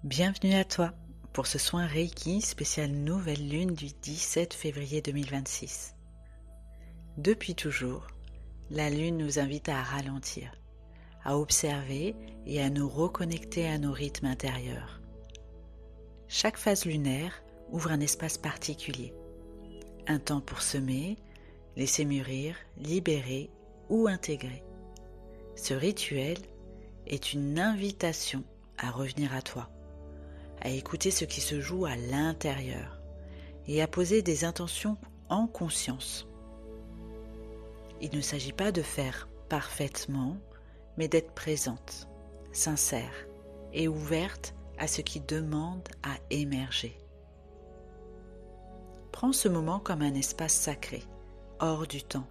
Bienvenue à toi pour ce soin Reiki spécial nouvelle lune du 17 février 2026. Depuis toujours, la lune nous invite à ralentir, à observer et à nous reconnecter à nos rythmes intérieurs. Chaque phase lunaire ouvre un espace particulier, un temps pour semer, laisser mûrir, libérer ou intégrer. Ce rituel est une invitation à revenir à toi, à écouter ce qui se joue à l'intérieur et à poser des intentions en conscience. Il ne s'agit pas de faire parfaitement, mais d'être présente, sincère et ouverte à ce qui demande à émerger. Prends ce moment comme un espace sacré, hors du temps.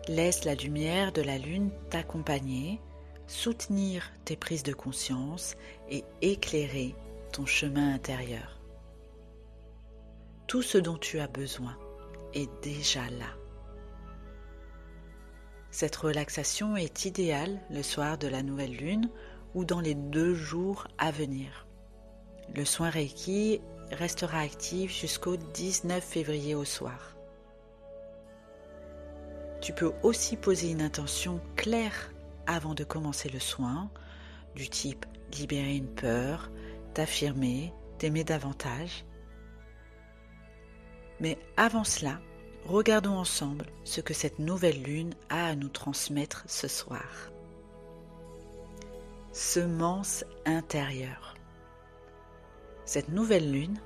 Laisse la lumière de la lune t'accompagner, soutenir tes prises de conscience et éclairer ton chemin intérieur. Tout ce dont tu as besoin est déjà là. Cette relaxation est idéale le soir de la nouvelle lune ou dans les 2 jours à venir. Le soin Reiki restera actif jusqu'au 19 février au soir. Tu peux aussi poser une intention claire avant de commencer le soin, du type libérer une peur, t'affirmer, t'aimer davantage. Mais avant cela, regardons ensemble ce que cette nouvelle lune a à nous transmettre ce soir. Semence intérieure. Cette nouvelle lune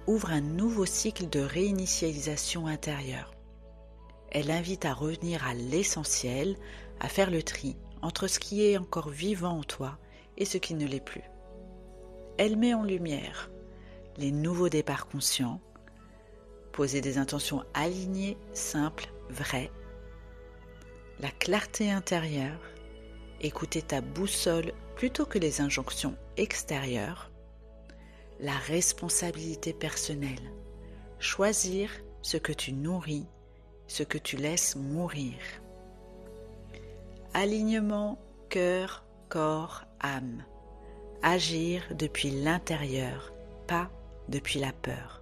ouvre un nouveau cycle de réinitialisation intérieure. Elle invite à revenir à l'essentiel, à faire le tri entre ce qui est encore vivant en toi et ce qui ne l'est plus. Elle met en lumière les nouveaux départs conscients, poser des intentions alignées, simples, vraies, la clarté intérieure, écouter ta boussole plutôt que les injonctions extérieures, la responsabilité personnelle, choisir ce que tu nourris, ce que tu laisses mourir. Alignement, cœur, corps, âme. Agir depuis l'intérieur, pas depuis la peur.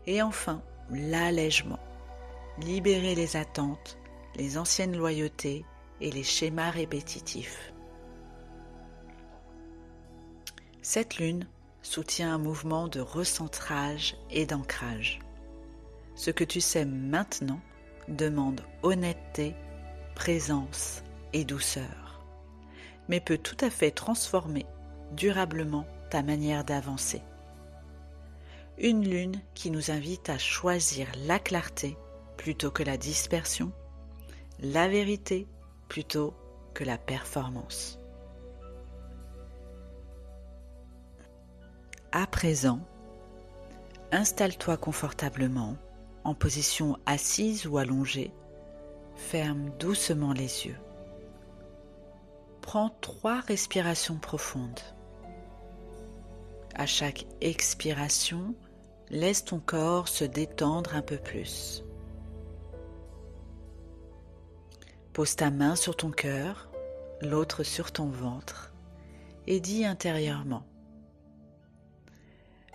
Et enfin, l'allègement. Libérer les attentes, les anciennes loyautés et les schémas répétitifs. Cette lune soutient un mouvement de recentrage et d'ancrage. Ce que tu sais maintenant demande honnêteté, présence et douceur, mais peut tout à fait transformer durablement ta manière d'avancer. Une lune qui nous invite à choisir la clarté plutôt que la dispersion, la vérité plutôt que la performance. À présent, installe-toi confortablement en position assise ou allongée. Ferme doucement les yeux. Prends 3 respirations profondes. À chaque expiration, laisse ton corps se détendre un peu plus. Pose ta main sur ton cœur, l'autre sur ton ventre, et dis intérieurement: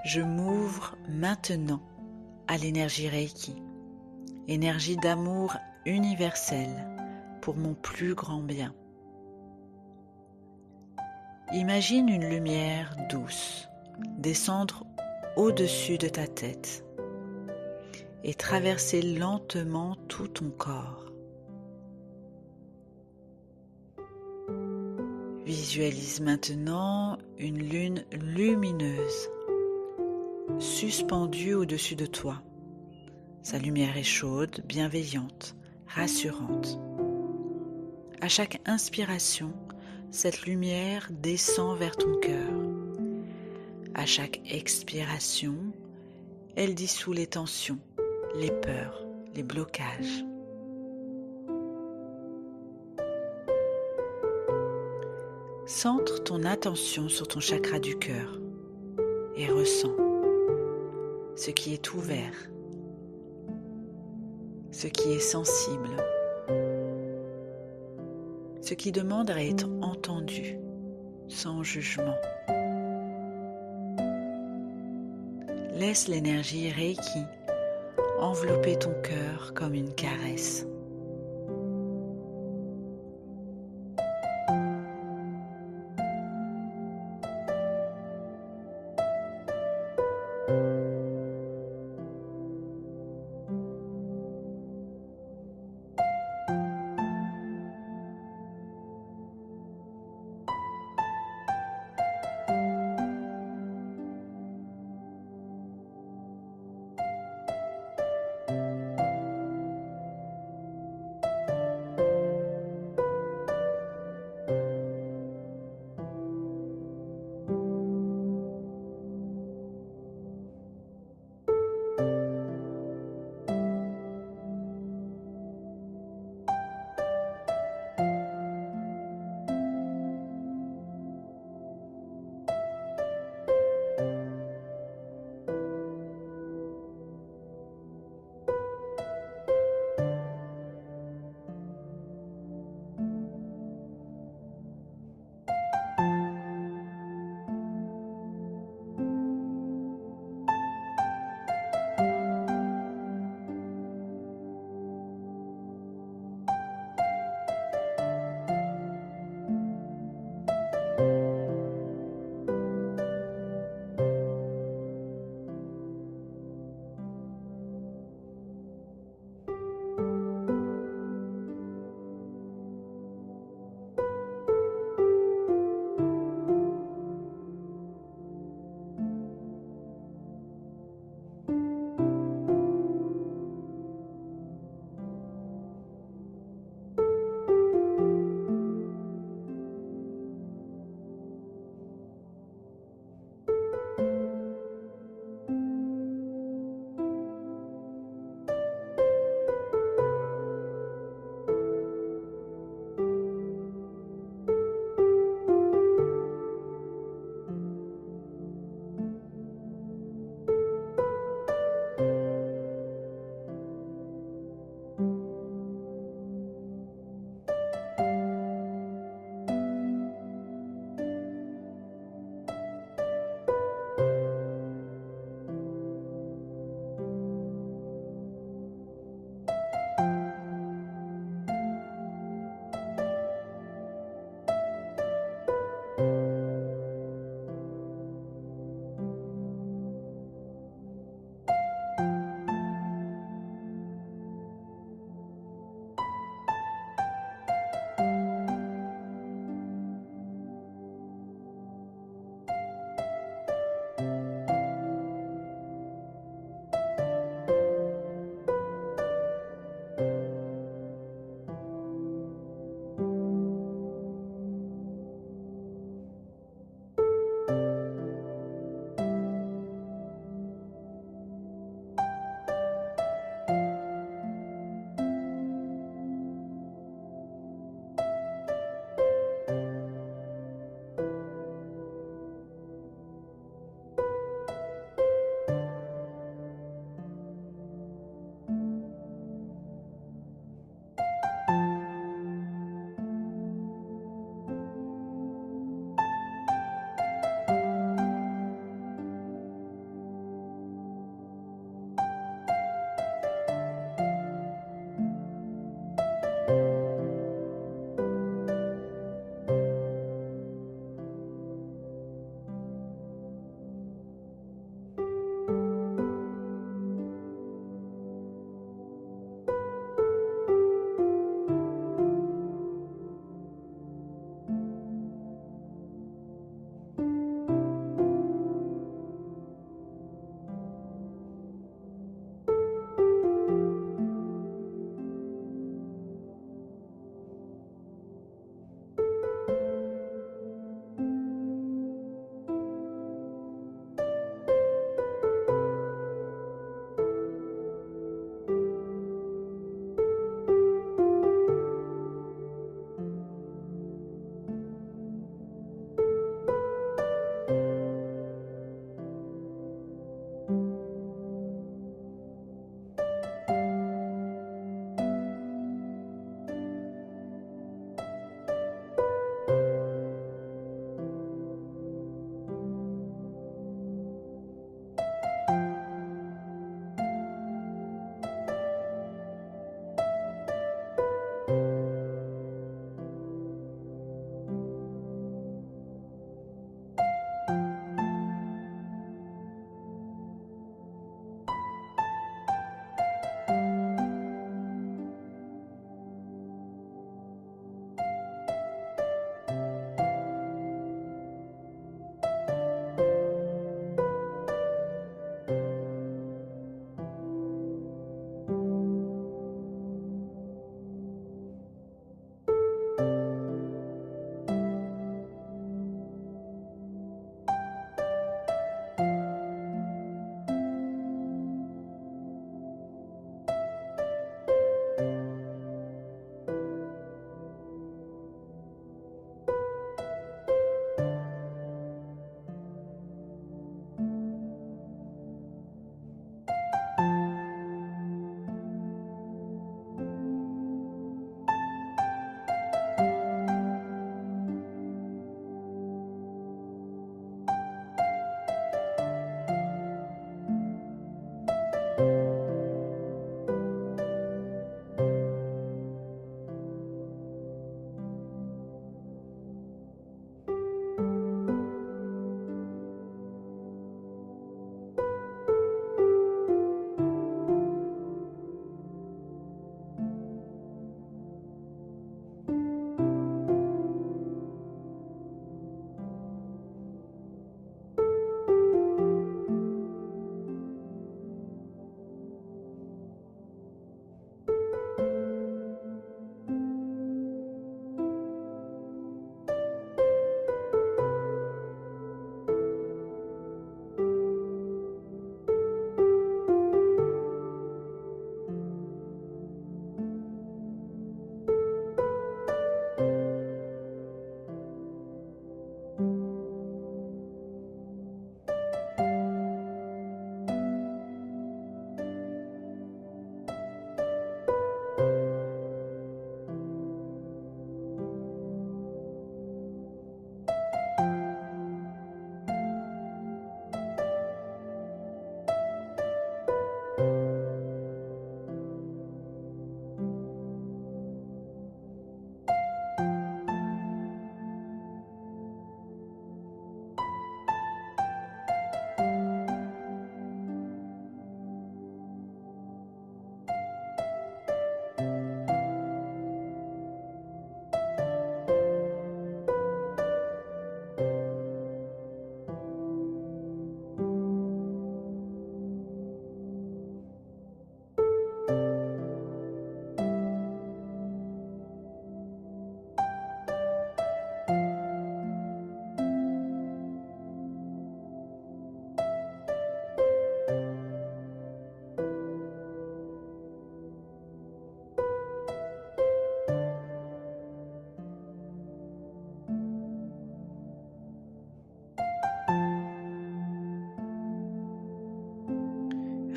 je m'ouvre maintenant à l'énergie Reiki, énergie d'amour universelle pour mon plus grand bien. Imagine une lumière douce descendre au-dessus de ta tête et traverser lentement tout ton corps. Visualise maintenant une lune lumineuse suspendue au-dessus de toi. Sa lumière est chaude, bienveillante, rassurante. À chaque inspiration, cette lumière descend vers ton cœur. À chaque expiration, elle dissout les tensions, les peurs, les blocages. Centre ton attention sur ton chakra du cœur et ressens ce qui est ouvert, ce qui est sensible, ce qui demande à être entendu, sans jugement. Laisse l'énergie Reiki envelopper ton cœur comme une caresse.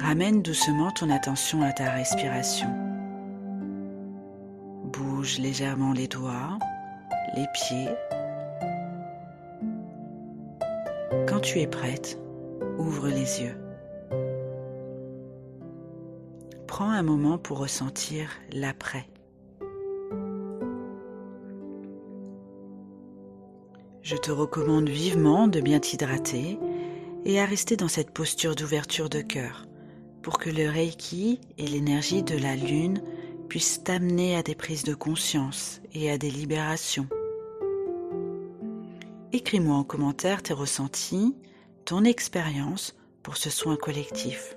Ramène doucement ton attention à ta respiration. Bouge légèrement les doigts, les pieds. Quand tu es prête, ouvre les yeux. Prends un moment pour ressentir l'après. Je te recommande vivement de bien t'hydrater et à rester dans cette posture d'ouverture de cœur pour que le Reiki et l'énergie de la Lune puissent t'amener à des prises de conscience et à des libérations. Écris-moi en commentaire tes ressentis, ton expérience pour ce soin collectif.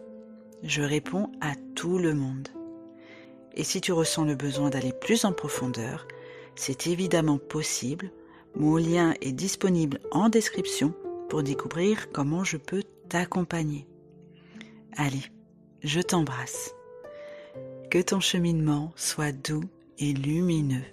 Je réponds à tout le monde. Et si tu ressens le besoin d'aller plus en profondeur, c'est évidemment possible. Mon lien est disponible en description pour découvrir comment je peux t'accompagner. Allez, je t'embrasse. Que ton cheminement soit doux et lumineux.